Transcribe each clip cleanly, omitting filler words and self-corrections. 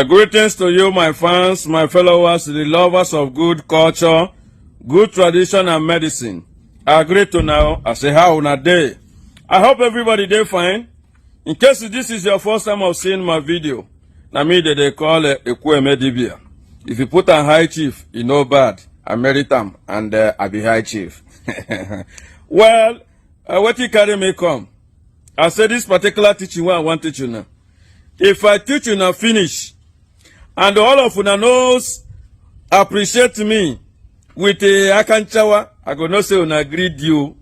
Greetings to you, my fans, my followers, the lovers of good culture, good tradition, and medicine. I greet you now. I say, how on a day? I hope everybody day fine. In case this is your first time of seeing my video, na me they call a Medibia. If you put a high chief, you know bad. I merit them, and I be high chief. Well, what you carry me come? I say this particular teaching what I want to teach you now. If I teach you now finish, and all of you knows appreciate me with a akanchawa, I go no say una greet you.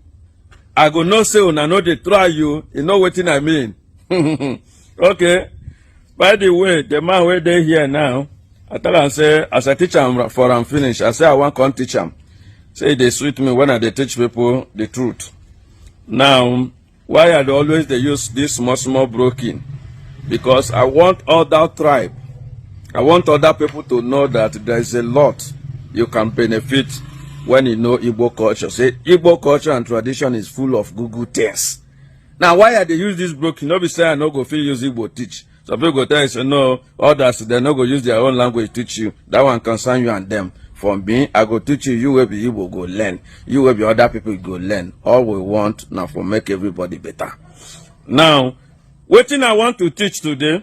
I go no say una know they try you. You know what I mean? Okay. By the way, the man where they here now, I tell him say as I teach him for him finish, I say I want to teach him. Say they sweet me when I they teach people the truth. Now, why I always they use this small broken? Because I want other tribe. I want other people to know that there is a lot you can benefit when you know Igbo culture. Say Igbo culture and tradition is full of Google things. Now, why are they use this broken? Nobody say I no go feel use Igbo teach. Some people go tell you say no, others they no go use their own language teach you. That one concern you and them. For me, I go teach you. You will be Igbo go learn. You will be other people go learn. All we want now for make everybody better. Now, what thing I want to teach today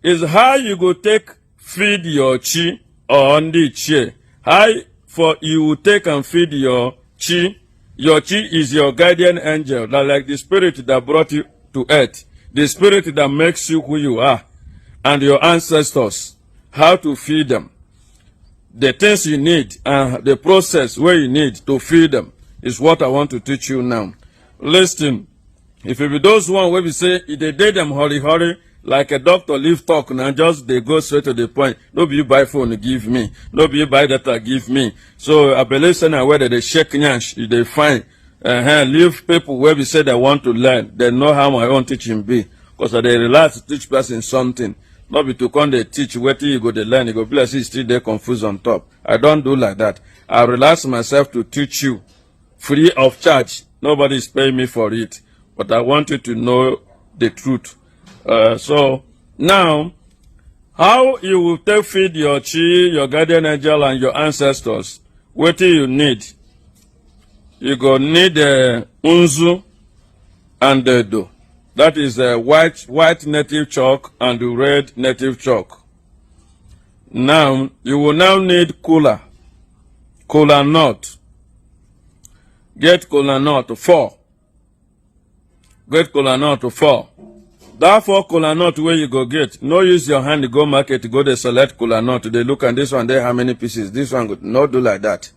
is how you go take feed your chi on the chair. How for you take and feed your chi. Your chi is your guardian angel, that like the spirit that brought you to earth, the spirit that makes you who you are, and your ancestors. How to feed them. The things you need and the process where you need to feed them is what I want to teach you now. Listen, if it be those one where we say if they did them hurry, like a doctor leave talk now, just they go straight to the point. No be you buy phone give me. No be you buy data give me. So I believe now whether they shake nyash, they find leave people where we say they want to learn. They know how my own teaching be. Because they relax to teach person something. Not be to come they teach where you go to learn. You go bless you still they confused on top. I don't do like that. I relax myself to teach you free of charge. Nobody is paying me for it. But I want you to know the truth. So now, how you will take feed your chi, your guardian angel, and your ancestors? What do you need? You go need unzu and do. That is white native chalk and red native chalk. Now you will now need kola nut. Get kola nut 4. Get kola nut 4. That 4 kola nut where you go get, no use your hand to go market, go they select kola nut. They look at this one, there how many pieces. This one would not do like that.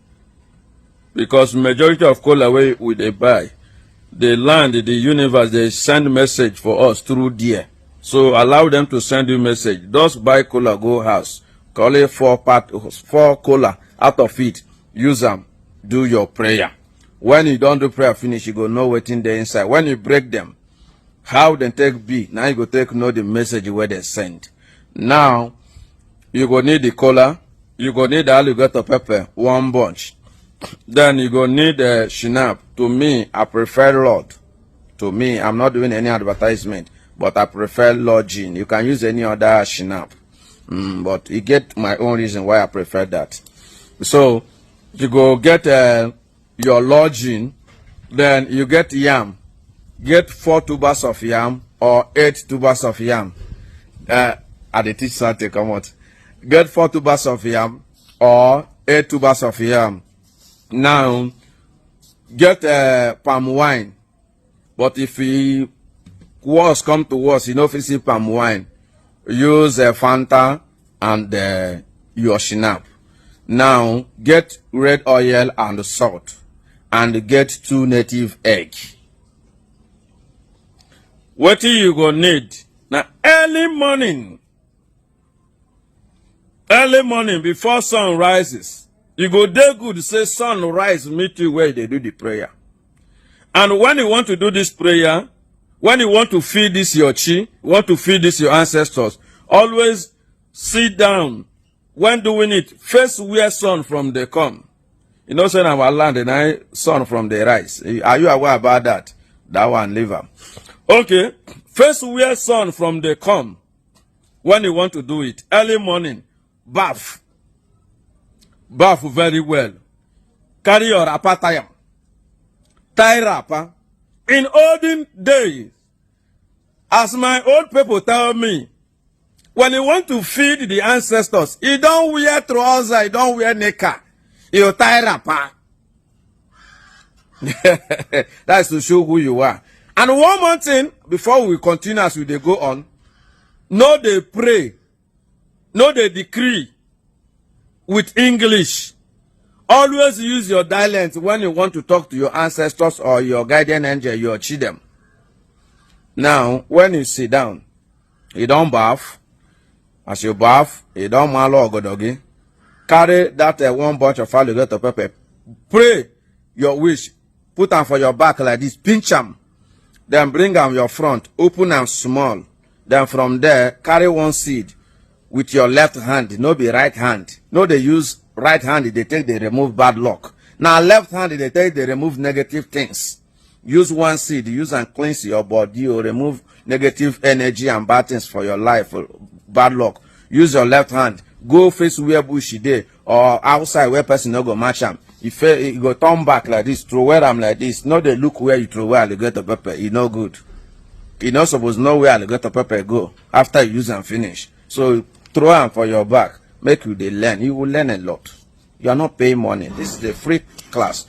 Because majority of kola where we they buy, the land, the universe, they send message for us through there. So allow them to send you message. Just buy kola, go house. Call it 4 kola out of it. Use them. Do your prayer. When you don't do prayer finish, you go know what's in the inside. When you break them, how they take be, now you go take know the message where they send. Now, you go need the kola, you go need the alligator pepper, 1 bunch. Then you go need the shinap. To me, I prefer Lord. To me, I'm not doing any advertisement, but I prefer Lord Gin. You can use any other shinap. But you get my own reason why I prefer that. So, you go get your Lord Gin, then you get yam. Get 4 tubers of yam or 8 tubers of yam. At the teach Sante come out. Get 4 tubers of yam or 8 tubers of yam. Now, get palm wine. But if worse come to worse, you know if you see palm wine, use Fanta and your shinap. Now, get red oil and salt. And get 2 native eggs. What you gonna need? Now, early morning before sun rises, you go there good say sun rise meet you where they do the prayer. And when you want to do this prayer, when you want to feed this your chi, want to feed this your ancestors, always sit down. When doing it, face where sun from the come. You know, say our land and I sun from the rise. Are you aware about that? That one leave them. Okay, first where sun from the come. when you want to do it. Early morning, bath. Bath very well. Carry your wrapper tie wrapper. In olden days, as my old people tell me, when you want to feed the ancestors, you don't wear trousers, you don't wear knicker. You tie wrapper. That's to show who you are. And one more thing, before we continue as we go on, no they pray, no they decree with English. Always use your dialect when you want to talk to your ancestors or your guardian angel, your chidem. Now, when you sit down, you don't bath. As you bath, you don't malo ogodogi. Carry that one bunch of alligator pepper. Pray your wish. Put them for your back like this. Pinch them. Then bring them your front. Open them small. Then from there, carry one seed with your left hand. No be right hand. No, they use right hand. They take, they remove bad luck. Now left hand, they take, they remove negative things. Use one seed. Use and cleanse your body. Or remove negative energy and bad things for your life. Bad luck. Use your left hand. Go face where bush there or outside where person no go match them. If you go turn back like this, throw where I'm like this. No, they look where you throw where alligator pepper. You no good. You not supposed to know where alligator pepper go after you use and finish. So throw them for your back. Make you they learn. You will learn a lot. You are not paying money. This is a free class.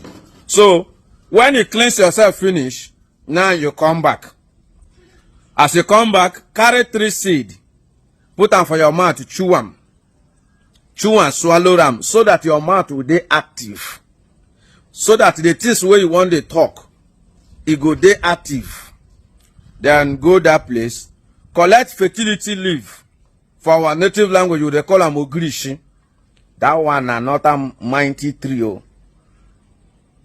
So when you cleanse yourself finish, now you come back. As you come back, carry 3 seed. Put them for your mouth to chew them. Chew and swallow them so that your mouth will be active. So that the things where you want to talk, it go dey active. Then go that place, collect fertility leaf. For our native language, they call them ogrishi. That one another mighty trio.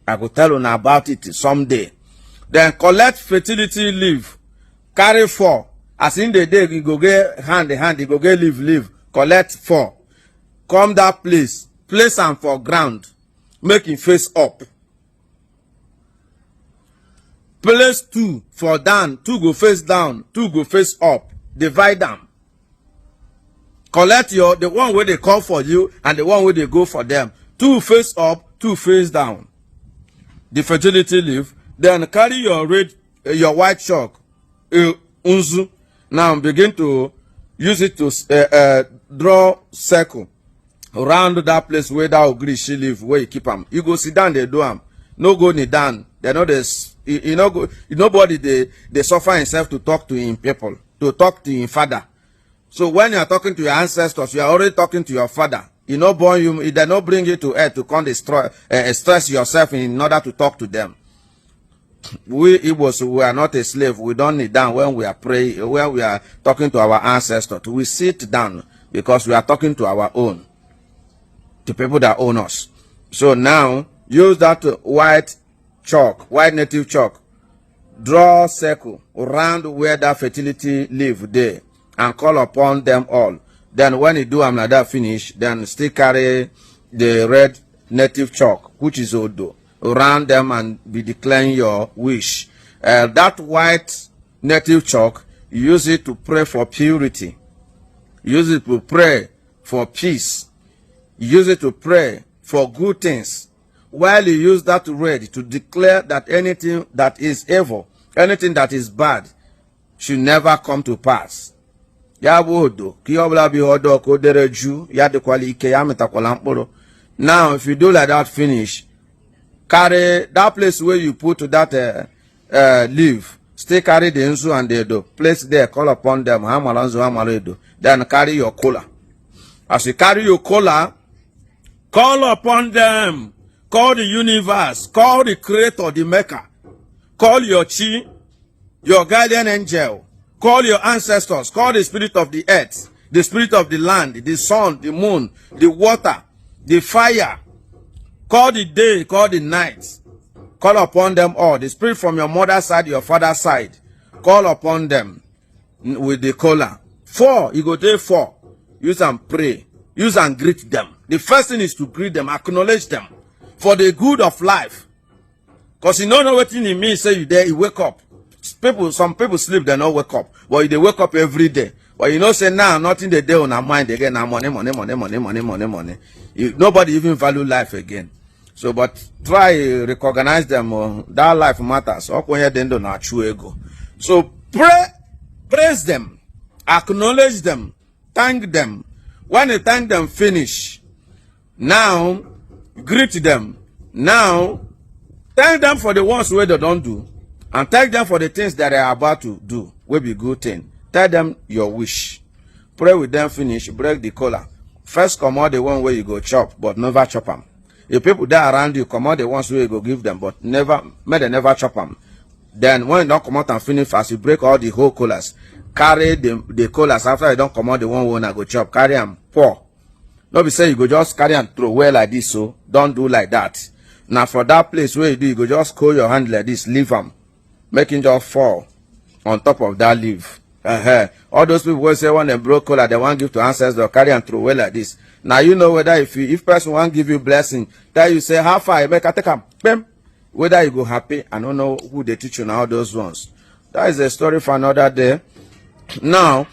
I will tell you about it someday. Then collect fertility leaf. Carry 4. As in the day, you go get hand, you go get leaf. Collect 4. Come that place. Place them for ground. Make it face up. Place 2 for down. 2 go face down. 2 go face up. Divide them. Collect the one where they call for you and the one where they go for them. 2 face up, 2 face down. The fertility leaf. Then carry your white chalk. Unzu. Now begin to use it to draw circle around that place where that ogrishi live, where you keep them. You go sit down, they do them. No go kneel down. They know this. Nobody they suffer himself to talk to him people, to talk to him father. So when you are talking to your ancestors, you are already talking to your father. You know, born you, they not bring you to earth to come destroy, stress yourself in order to talk to them. We Igbos, we are not a slave. We don't kneel down when we are praying, when we are talking to our ancestors. We sit down because we are talking to our own, to people that own us. So now, use that white chalk, white native chalk. Draw a circle around where that fertility live there and call upon them all. Then when you do them like that finish, then still carry the red native chalk, which is Odo, around them and be declaring your wish. That white native chalk, use it to pray for purity. Use it to pray for peace. Use it to pray for good things. While you use that red to declare that anything that is evil, anything that is bad, should never come to pass. Now, if you do like that, finish. Carry that place where you put that leaf. Stay carry the insu and the do. Place there, call upon them. Then carry your cola. As you carry your cola, call upon them. Call the universe. Call the creator, the maker. Call your chi, your guardian angel. Call your ancestors. Call the spirit of the earth, the spirit of the land, the sun, the moon, the water, the fire. Call the day, call the night. Call upon them all. The spirit from your mother's side, your father's side. Call upon them with the cola. 4, you go there 4. Use and pray. Use and greet them. The first thing is to greet them, acknowledge them for the good of life. Because you don't know what it means. Say you there, you wake up. Some people sleep, they don't wake up. But they wake up every day. But you know, say now nothing they do on our mind again. Now money. Nobody even value life again. So, but try recognize them. That life matters. So praise them, acknowledge them, thank them. When you thank them, finish. Now, greet them. Now, thank them for the ones where they don't do, and thank them for the things that they are about to do. Will be good thing. Tell them your wish. Pray with them, finish, break the collar. First come out the one where you go chop, but never chop them. The people that are around you, come out the ones where you go give them, but never, may they never chop them. Then when you don't come out and finish fast, you break all the whole collars. Carry the collars after you don't come out the one I go chop. Carry them, pour. Don't be saying you go just carry and throw away like this, so don't do like that. Now for that place where you do, you go just hold your hand like this, leave them. Make it just fall on top of that leaf. All those people will say when they broke collar, they want to give to ancestors, carry and throw away like this. Now you know whether if person want give you blessing, that you say how far you make a take them, whether you go happy. I don't know who they teach you now those ones. That is a story for another day. Now,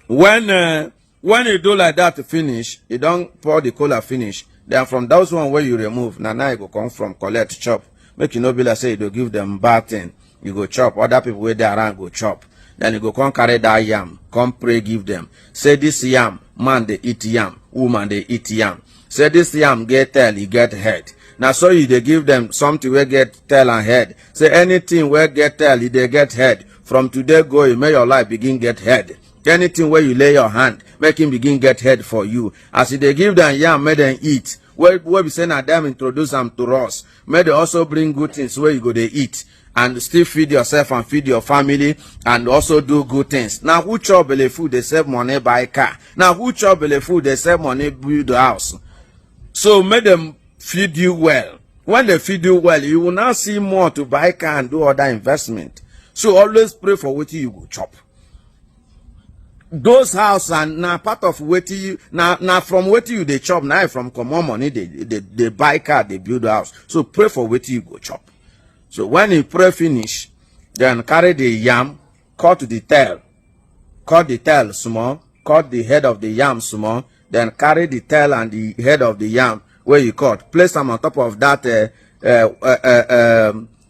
when you do like that to finish, you don't pour the collar finish. Then from those one where you remove, now you go come from collect chop. Make you no be like say you do give them bad thing. You go chop. Other people where they around go chop. Then you go come carry that yam, come pray, give them. Say this yam, man they eat yam, woman they eat yam. Say this yam get tail, he get head. Now so you they give them something where get tail and head. Say anything where get tail, they get head. From today going, may your life begin get head. Anything where you lay your hand, make him begin get head for you. As they give them yam, may them eat. Where we say now them introduce them to us. May they also bring good things where you go they eat. And still feed yourself and feed your family and also do good things. Now who chop belly food, they save money buy car. Now who chop belly food, they save money build the house. So make them feed you well. When they feed you well, you will now see more to buy car and do other investment. So always pray for what you go chop. Those house and now part of what you now from what you they chop, now from common money they buy car, they build the house. So pray for what you go chop. So when you pray finish, then carry the yam, cut the tail small, cut the head of the yam small, then carry the tail and the head of the yam where you cut. Place them on top of that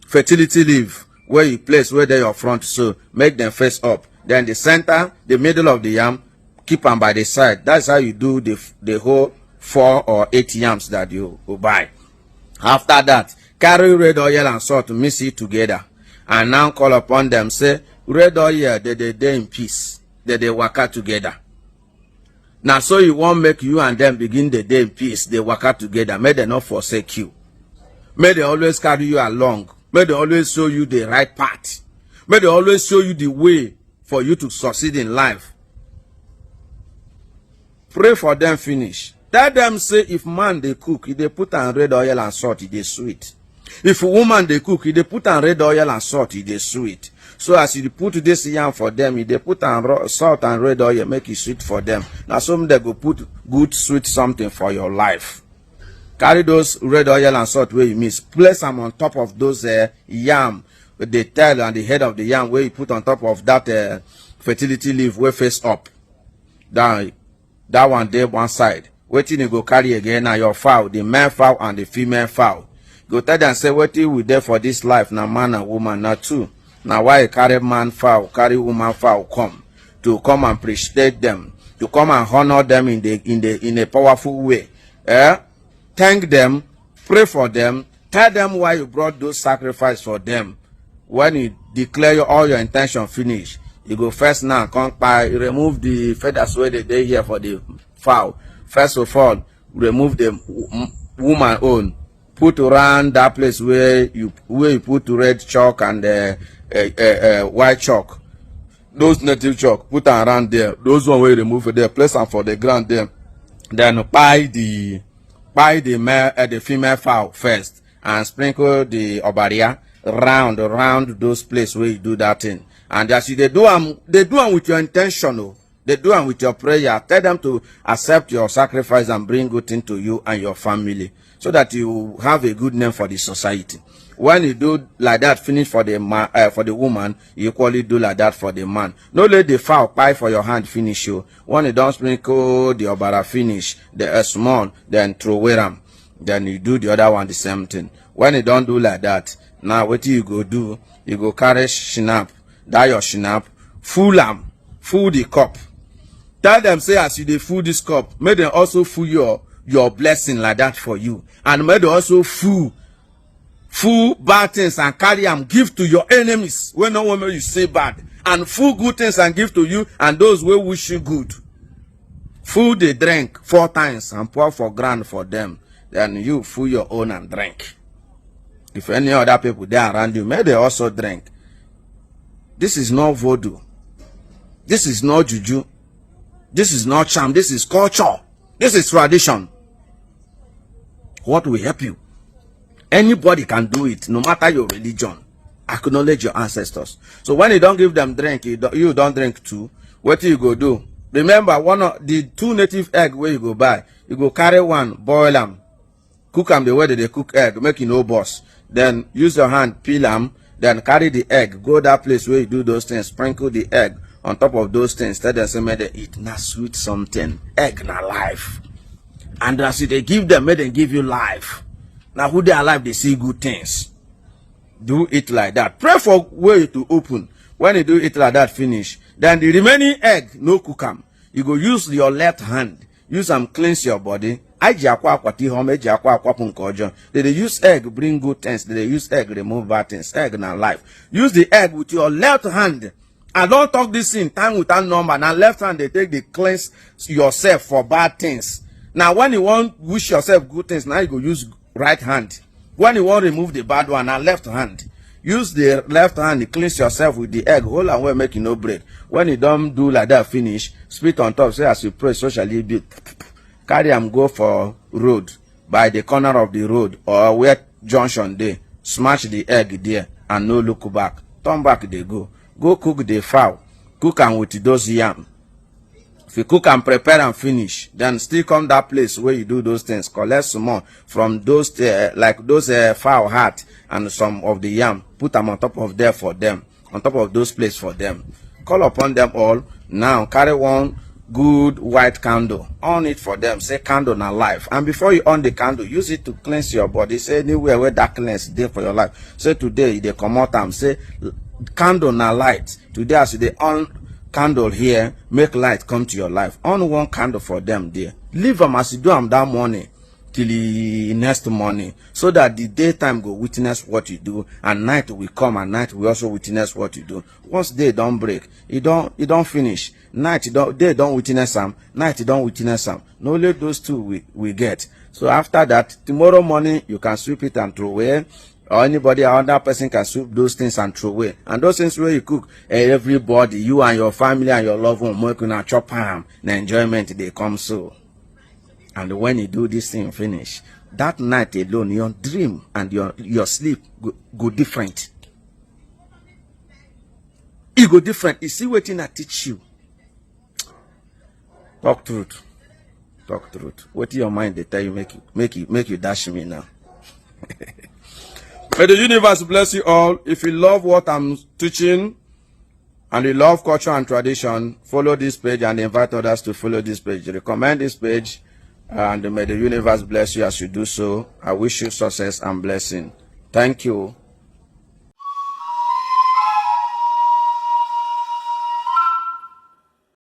fertility leaf where you place where they your front, so make them face up. Then the center, the middle of the yam, keep them by the side. That's how you do the whole 4 or 8 yams that you will buy. After that, carry red oil and salt to mix it together. And now call upon them, say, red oil, they in peace. They work out together. Now so you won't make you and them begin the day in peace. They work out together. May they not forsake you. May they always carry you along. May they always show you the right path. May they always show you the way for you to succeed in life. Pray for them finish. Tell them say if man they cook, if they put on red oil and salt, it is sweet. If a woman they cook, if they put on red oil and salt, it is sweet. So as you put this yam for them, if they put on salt and red oil, make it sweet for them. Now some they go put good sweet something for your life. Carry those red oil and salt where you miss. Place them on top of those yam, the tail and the head of the yam where you put on top of that fertility leaf where face up. That one there one side. Waiting you go carry again now your fowl, the male fowl and the female fowl. Go tell them say what you will there for this life, now man and woman, not two. Now why carry man fowl, carry woman fowl come to come and appreciate them, to come and honor them in a powerful way. Thank them, pray for them, tell them why you brought those sacrifice for them. When you declare all your intention finish, you go first now come by remove the feathers where they here for the fowl. First of all, remove the woman own. Put around that place where you put red chalk and white chalk. Those native chalk, put them around there. Those one will remove it there. Place them for the ground there. Then buy the male the female fowl first and sprinkle the obaria round those places where you do that thing. And as you they do them with your intention. They do them with your prayer. Tell them to accept your sacrifice and bring good thing to you and your family, so that you have a good name for the society. When you do like that, finish for the man, for the woman, you equally do like that for the man. No let the fowl pie for your hand finish you. When you don't sprinkle the obara finish, the small, then throw away them. Then you do the other one the same thing. When you don't do like that, now what you go do? You go carry shinap, that your shinap, full am, full the cup. Tell them say as you dey full this cup, may them also full your blessing like that for you, and may they also full bad things and carry them, give to your enemies when no one may you say bad, and full good things and give to you and those who wish you good. Full the drink 4 times and pour for ground for them. Then you full your own and drink. If any other people there around you, may they also drink. This is not voodoo. This is not juju. This is not charm. This is culture. This is tradition. What will help you? Anybody can do it, no matter your religion. Acknowledge your ancestors. So when you don't give them drink, you don't drink too. What do you go do? Remember, one of the 2 native egg where you go buy, you go carry one, boil them, cook them the way that they cook egg, make it no boss. Then use your hand, peel them, then carry the egg, go that place where you do those things, sprinkle the egg on top of those things. Tell them say, may they eat, na sweet something. Egg na life. And as they give them, may they give you life. Now who they alive, they see good things. Do it like that. Pray for way to open. When you do it like that, finish. Then the remaining egg, no cook them. You go use your left hand. Use them, cleanse your body. They use egg, bring good things. They use egg, remove bad things. Egg na life. Use the egg with your left hand. I don't talk this in time without number. Now left hand, they take the cleanse yourself for bad things. Now when you want wish yourself good things, now you go use right hand. When you want remove the bad one, now left hand. Use the left hand to cleanse yourself with the egg. Hold and well, make you no break. When you don't do like that, finish. Spit on top. Say as you pray, so shall it be. Carry them go for road, by the corner of the road or where junction there. Smash the egg there and no look back. Turn back they go. Go cook the fowl. Cook and with those yam. If you cook and prepare and finish, then still come that place where you do those things. Collect some more from those like those fowl heart and some of the yam. Put them on top of there for them. On top of those places for them. Call upon them all. Now carry one good white candle. On it for them. Say candle na life. And before you on the candle, use it to cleanse your body. Say anywhere where darkness is there for your life. Say today they come out and say candle na light. Today as they on candle here, make light come to your life. On one candle for them there. Leave them as you do them that morning till the next morning, so that the daytime go witness what you do, and night will come and night will also witness what you do. Once day don't break, you don't finish. Night day don't witness them, night don't witness them. No, let those two we get. So after that, tomorrow morning you can sweep it and throw away. Or anybody, another person can sweep those things and throw away. And those things where you cook, everybody, you and your family and your loved one, making a chop ham, the enjoyment they come so. And when you do this thing finish, that night alone, your dream and your sleep go different. It go different. You see what I teach you. Talk truth. Talk truth. What your mind they tell you make you dash me now. May the universe bless you all. If you love what I'm teaching and you love culture and tradition, follow this page and invite others to follow this page. Recommend this page, and may the universe bless you as you do so. I wish you success and blessing. Thank you.